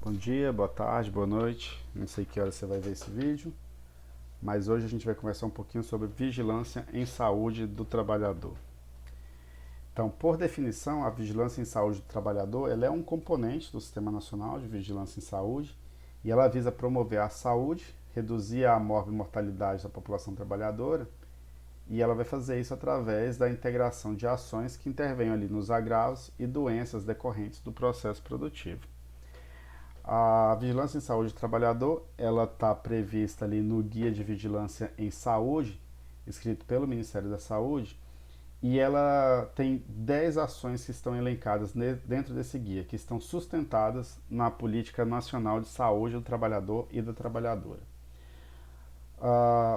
Bom dia, boa tarde, boa noite. Não sei que hora você vai ver esse vídeo, mas hoje a gente vai conversar um pouquinho sobre vigilância em saúde do trabalhador. Então, por definição, a vigilância em saúde do trabalhador, ela é um componente do Sistema Nacional de Vigilância em Saúde e ela visa promover a saúde, reduzir a morbimortalidade da população trabalhadora e ela vai fazer isso através da integração de ações que intervenham ali nos agravos e doenças decorrentes do processo produtivo. A vigilância em saúde do trabalhador, ela está prevista ali no Guia de Vigilância em Saúde, escrito pelo Ministério da Saúde, e ela tem 10 ações que estão elencadas dentro desse guia, que estão sustentadas na Política Nacional de Saúde do Trabalhador e da Trabalhadora.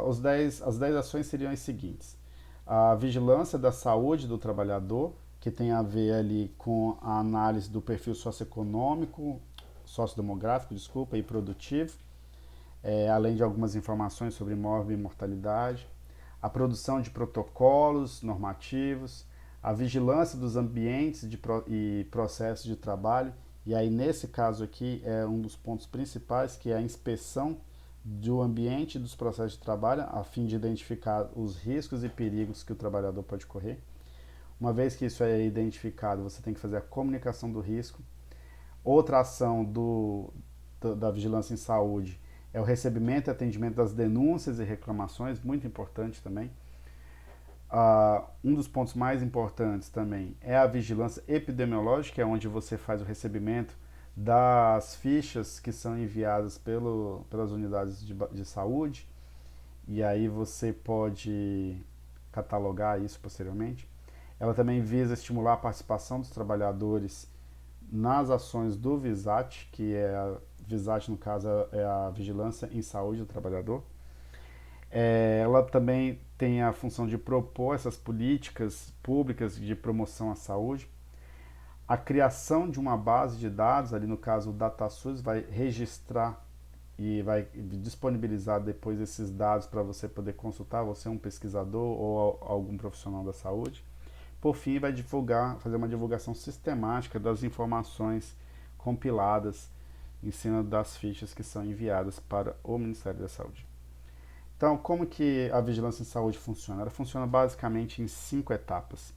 As 10 ações seriam as seguintes: a vigilância da saúde do trabalhador, que tem a ver ali com a análise do perfil socioeconômico, sociodemográfico, desculpa, e produtivo, além de algumas informações sobre morbimortalidade, a produção de protocolos normativos, a vigilância dos ambientes e processos de trabalho, e aí nesse caso aqui é um dos pontos principais, que é a inspeção do ambiente e dos processos de trabalho, a fim de identificar os riscos e perigos que o trabalhador pode correr. Uma vez que isso é identificado, você tem que fazer a comunicação do risco. Outra ação da vigilância em saúde é o recebimento e atendimento das denúncias e reclamações, muito importante também. Um dos pontos mais importantes também é a vigilância epidemiológica, que é onde você faz o recebimento das fichas que são enviadas pelas unidades de saúde, e aí você pode catalogar isso posteriormente. Ela também visa estimular a participação dos trabalhadores nas ações do VISAT, que é a VISAT, no caso, é a Vigilância em Saúde do Trabalhador. Ela também tem a função de propor essas políticas públicas de promoção à saúde. A criação de uma base de dados, ali no caso o DataSUS, vai registrar e vai disponibilizar depois esses dados para você poder consultar, você é um pesquisador ou algum profissional da saúde. Por fim, vai fazer uma divulgação sistemática das informações compiladas em cima das fichas que são enviadas para o Ministério da Saúde. Então, como que a vigilância em saúde funciona? Ela funciona basicamente em 5 etapas.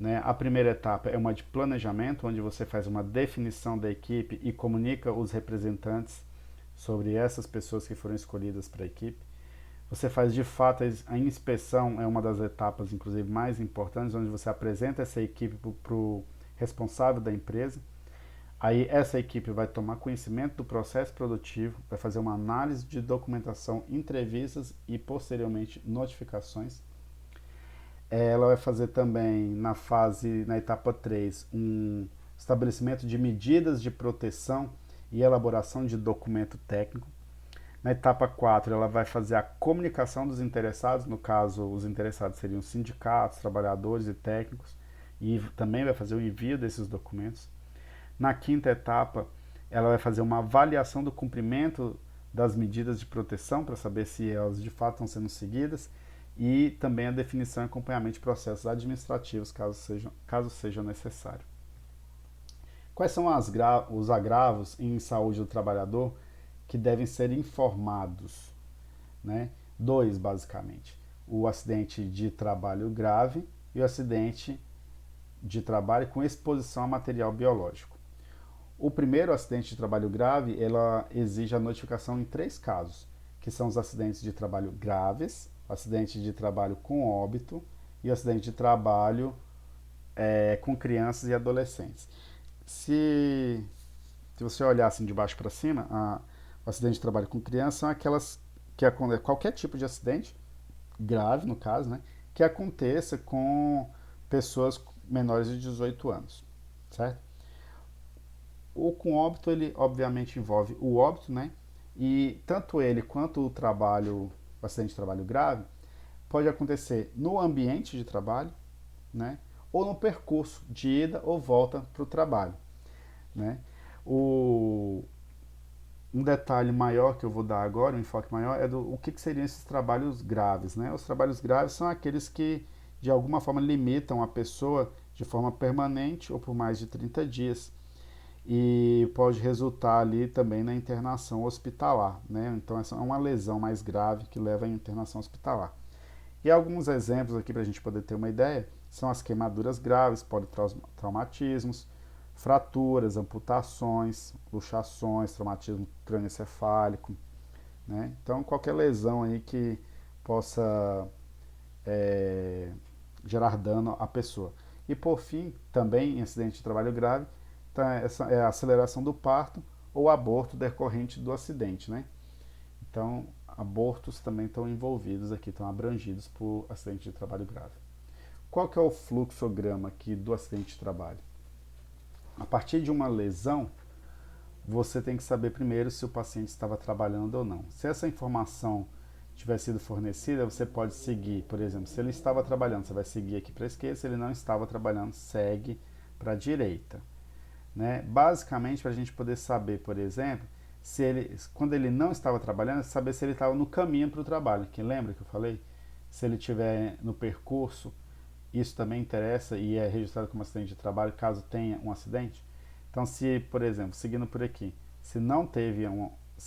Né? A primeira etapa é uma de planejamento, onde você faz uma definição da equipe e comunica os representantes sobre essas pessoas que foram escolhidas para a equipe. Você faz de fato a inspeção, é uma das etapas, inclusive, mais importantes, onde você apresenta essa equipe para o responsável da empresa. Aí essa equipe vai tomar conhecimento do processo produtivo, vai fazer uma análise de documentação, entrevistas e posteriormente notificações. Ela vai fazer também na etapa 3, um estabelecimento de medidas de proteção e elaboração de documento técnico. Na etapa 4, ela vai fazer a comunicação dos interessados, no caso, os interessados seriam sindicatos, trabalhadores e técnicos, e também vai fazer o envio desses documentos. Na quinta etapa, ela vai fazer uma avaliação do cumprimento das medidas de proteção para saber se elas de fato estão sendo seguidas e também a definição e acompanhamento de processos administrativos, caso seja necessário. Quais são os agravos em saúde do trabalhador que devem ser informados? Né? Dois, basicamente: o acidente de trabalho grave e o acidente de trabalho com exposição a material biológico. O primeiro, acidente de trabalho grave, ela exige a notificação em 3 casos, que são os acidentes de trabalho graves, o acidente de trabalho com óbito e o acidente de trabalho com crianças e adolescentes. Se, se você olhar assim de baixo para cima, o acidente de trabalho com criança são aquelas que qualquer tipo de acidente grave, no caso, né, que aconteça com pessoas menores de 18 anos, certo? O com óbito, ele obviamente envolve o óbito, né? E tanto ele quanto o acidente de trabalho grave, pode acontecer no ambiente de trabalho, né? Ou no percurso de ida ou volta para o trabalho, né? O, um detalhe maior que eu vou dar agora, um enfoque maior, é do o que seriam esses trabalhos graves, né? Os trabalhos graves são aqueles que de alguma forma limitam a pessoa de forma permanente ou por mais de 30 dias. e pode resultar ali também na internação hospitalar, né? Então essa é uma lesão mais grave que leva à internação hospitalar. E alguns exemplos aqui para a gente poder ter uma ideia são as queimaduras graves, politraumatismos, fraturas, amputações, luxações, traumatismo crânioencefálico, né? Então qualquer lesão aí que possa gerar dano à pessoa. E por fim, também em acidente de trabalho grave, tá, essa é a aceleração do parto ou aborto decorrente do acidente, né? Então, abortos também estão envolvidos aqui, estão abrangidos por acidente de trabalho grave. Qual que é o fluxograma aqui do acidente de trabalho? A partir de uma lesão, você tem que saber primeiro se o paciente estava trabalhando ou não. Se essa informação tiver sido fornecida, você pode seguir, por exemplo, se ele estava trabalhando, você vai seguir aqui para a esquerda, se ele não estava trabalhando, segue para a direita. Né? Basicamente, para a gente poder saber, por exemplo, se ele, quando ele não estava trabalhando, saber se ele estava no caminho para o trabalho. Que lembra que eu falei? Se ele estiver no percurso, isso também interessa e é registrado como acidente de trabalho caso tenha um acidente. Então, se, por exemplo, seguindo por aqui, se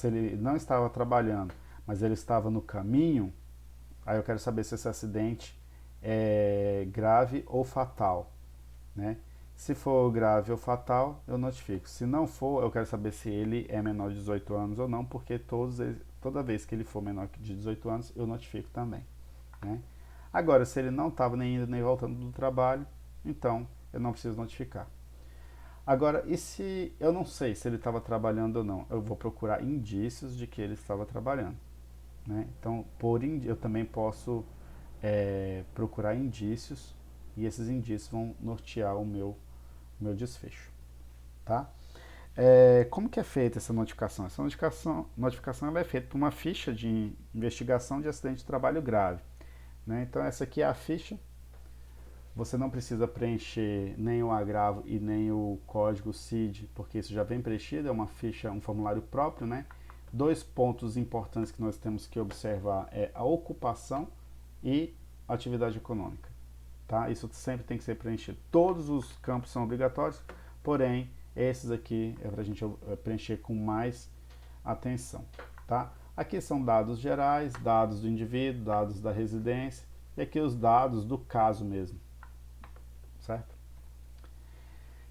ele não estava trabalhando, mas ele estava no caminho, aí eu quero saber se esse acidente é grave ou fatal, né? Se for grave ou fatal, eu notifico. Se não for, eu quero saber se ele é menor de 18 anos ou não, porque toda vez que ele for menor de 18 anos, eu notifico também, né? Agora, se ele não estava nem indo nem voltando do trabalho, então eu não preciso notificar. Agora, e se eu não sei se ele estava trabalhando ou não? Eu vou procurar indícios de que ele estava trabalhando, né? Então, eu também posso procurar indícios e esses indícios vão nortear o meu desfecho, tá? Como que é feita essa notificação? Essa notificação ela é feita por uma ficha de investigação de acidente de trabalho grave, né? Então essa aqui é a ficha. Você não precisa preencher nem o agravo e nem o código CID, porque isso já vem preenchido, é uma ficha, um formulário próprio, né? Dois pontos importantes que nós temos que observar é a ocupação e a atividade econômica, tá? Isso sempre tem que ser preenchido. Todos os campos são obrigatórios, porém, esses aqui é para a gente preencher com mais atenção, tá? Aqui são dados gerais, dados do indivíduo, dados da residência, e aqui os dados do caso mesmo, certo?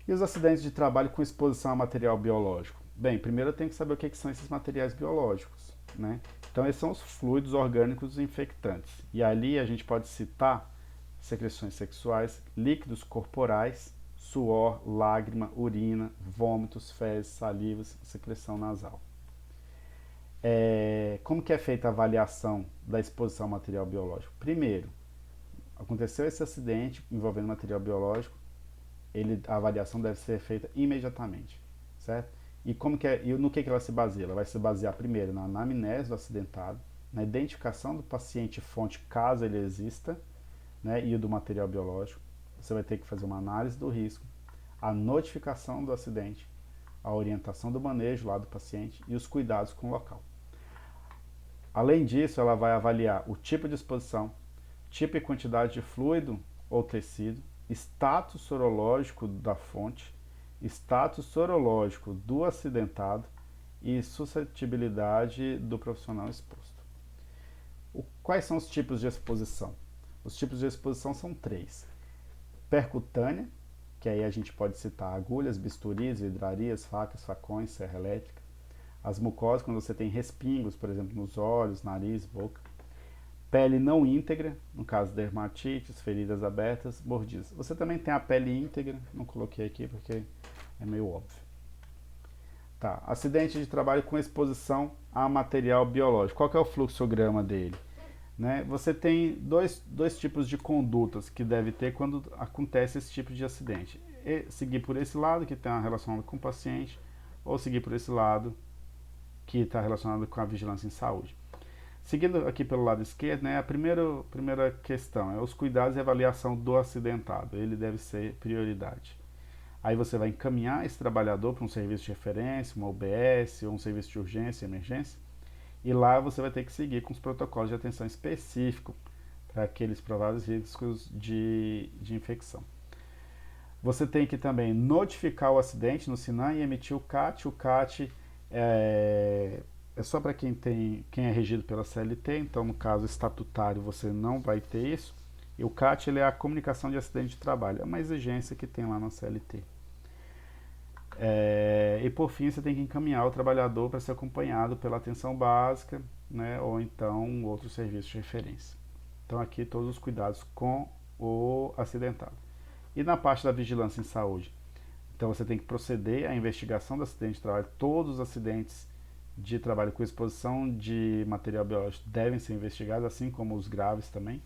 E os acidentes de trabalho com exposição a material biológico? Bem, primeiro eu tenho que saber o que são esses materiais biológicos, né? Então esses são os fluidos orgânicos infectantes. E ali a gente pode citar secreções sexuais, líquidos corporais, suor, lágrima, urina, vômitos, fezes, salivas, secreção nasal. Como que é feita a avaliação da exposição ao material biológico? Primeiro, aconteceu esse acidente envolvendo material biológico, a avaliação deve ser feita imediatamente, certo? E no que ela se baseia? Ela vai se basear primeiro na anamnese do acidentado, na identificação do paciente-fonte, caso ele exista, né, e do material biológico. Você vai ter que fazer uma análise do risco, a notificação do acidente, a orientação do manejo lá do paciente e os cuidados com o local. Além disso, ela vai avaliar o tipo de exposição, tipo e quantidade de fluido ou tecido, status sorológico da fonte, status sorológico do acidentado e suscetibilidade do profissional exposto. Quais são os tipos de exposição? Os tipos de exposição são 3. Percutânea, que aí a gente pode citar agulhas, bisturis, vidrarias, facas, facões, serra elétrica. As mucosas, quando você tem respingos, por exemplo, nos olhos, nariz, boca. Pele não íntegra, no caso dermatites, feridas abertas, mordidas. Você também tem a pele íntegra, não coloquei aqui porque é meio óbvio. Tá, acidente de trabalho com exposição a material biológico. Qual que é o fluxograma dele? Né? Você tem dois tipos de condutas que deve ter quando acontece esse tipo de acidente. Seguir por esse lado, que está relacionado com o paciente, ou seguir por esse lado, que está relacionado com a vigilância em saúde. Seguindo aqui pelo lado esquerdo, né, a primeira questão é os cuidados e avaliação do acidentado. Ele deve ser prioridade. Aí você vai encaminhar esse trabalhador para um serviço de referência, uma UBS ou um serviço de urgência e emergência. E lá você vai ter que seguir com os protocolos de atenção específicos para aqueles prováveis riscos de infecção. Você tem que também notificar o acidente no SINAM e emitir o CAT. O CAT é só para quem é regido pela CLT, então no caso estatutário você não vai ter isso. E o CAT ele é a comunicação de acidente de trabalho, é uma exigência que tem lá na CLT. E por fim você tem que encaminhar o trabalhador para ser acompanhado pela atenção básica, né, ou então outro serviço de referência. Então aqui todos os cuidados com o acidentado. E na parte da vigilância em saúde, então você tem que proceder à investigação do acidente de trabalho. Todos os acidentes de trabalho com exposição de material biológico devem ser investigados, assim como os graves também.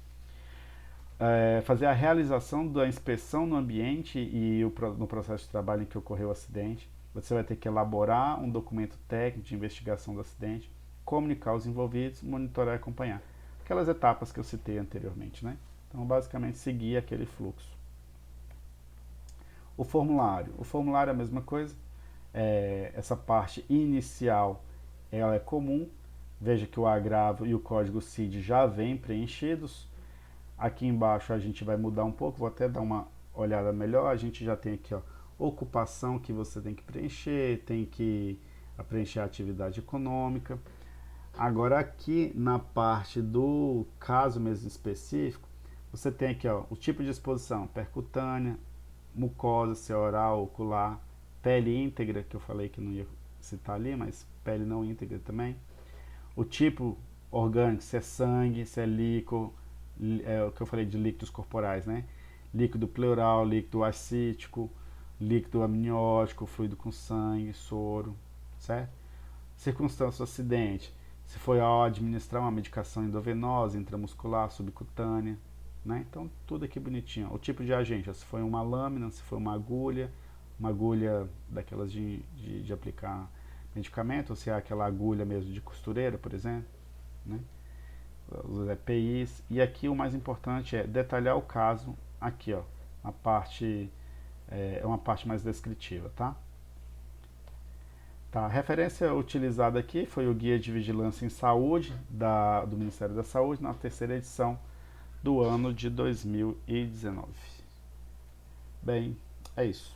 Fazer a realização da inspeção no ambiente e no processo de trabalho em que ocorreu o acidente. Você vai ter que elaborar um documento técnico de investigação do acidente, comunicar os envolvidos, monitorar e acompanhar. Aquelas etapas que eu citei anteriormente, né? Então, basicamente, seguir aquele fluxo. O formulário. O formulário é a mesma coisa. Essa parte inicial ela é comum. Veja que o agravo e o código CID já vêm preenchidos. Aqui embaixo a gente vai mudar um pouco, vou até dar uma olhada melhor. A gente já tem aqui, ó, ocupação que você tem que preencher, tem que preencher a atividade econômica. Agora aqui na parte do caso mesmo específico, você tem aqui, ó, o tipo de exposição, percutânea, mucosa, se é oral, ocular, pele íntegra, que eu falei que não ia citar ali, mas pele não íntegra também. O tipo orgânico, se é sangue, se é líquido, o que eu falei de líquidos corporais, né? Líquido pleural, líquido ascítico, líquido amniótico, fluido com sangue, soro, certo? Circunstância do acidente, se foi ao administrar uma medicação endovenosa, intramuscular, subcutânea, né? Então tudo aqui bonitinho. O tipo de agente, se foi uma lâmina, se foi uma agulha daquelas de aplicar medicamento, ou se é aquela agulha mesmo de costureira, por exemplo, né? Os EPIs. E aqui o mais importante é detalhar o caso aqui, ó, a parte é uma parte mais descritiva, tá? Tá, a referência utilizada aqui foi o Guia de Vigilância em Saúde do Ministério da Saúde, na terceira edição do ano de 2019. Bem, é isso.